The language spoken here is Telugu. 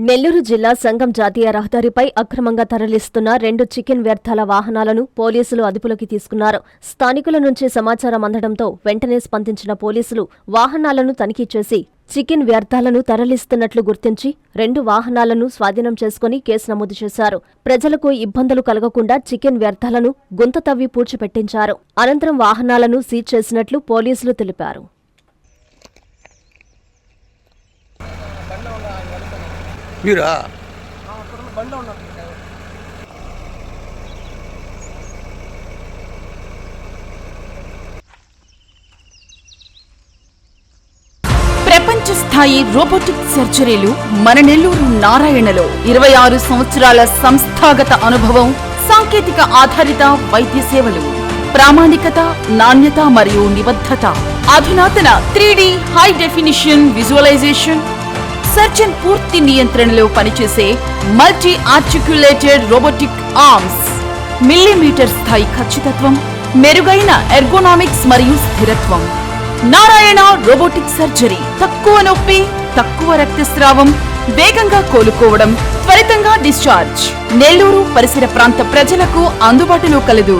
నెల్లూరు జిల్లా సంగం జాతీయ రహదారిపై అక్రమంగా తరలిస్తున్న 2 చికెన్ వ్యర్థాల వాహనాలను పోలీసులు అదుపులోకి తీసుకున్నారు. స్థానికుల నుంచి సమాచారం అందడంతో వెంటనే స్పందించిన పోలీసులు వాహనాలను తనిఖీ చేసి చికెన్ వ్యర్థాలను తరలిస్తున్నట్లు గుర్తించి 2 వాహనాలను స్వాధీనం చేసుకుని కేసు నమోదు చేశారు. ప్రజలకు ఇబ్బందులు కలగకుండా చికెన్ వ్యర్థాలను గుంత తవ్వి పూడ్చిపెట్టించారు. అనంతరం వాహనాలను సీజ్ చేసినట్లు పోలీసులు తెలిపారు. మీరా ప్రపంచ స్థాయి రోబోటిక్ సర్జరీలు మన నెల్లూరు నారాయణలో 26 సంవత్సరాల సంస్థాగత అనుభవం, సాంకేతిక ఆధారిత వైద్య సేవలు, ప్రామాణికత, నాణ్యత మరియు నిబద్ధత, అధునాతన 3D high definition visualisation, surgeon పూర్తి నియంత్రణలో పనిచేసే multi articulated robotic arms, millimetre స్థాయి ఖచ్చితత్వం, మెరుగైన ఎర్గోనామిక్స్ మరియు స్థిరత్వం. Narayana robotic surgery. తక్కువ నొప్పి, తక్కువ రక్తస్రావం, వేగంగా కోలుకోవడం, త్వరితంగా డిశ్చార్జ్. నెల్లూరు పరిసర ప్రాంత ప్రజలకు అందుబాటులో కలదు.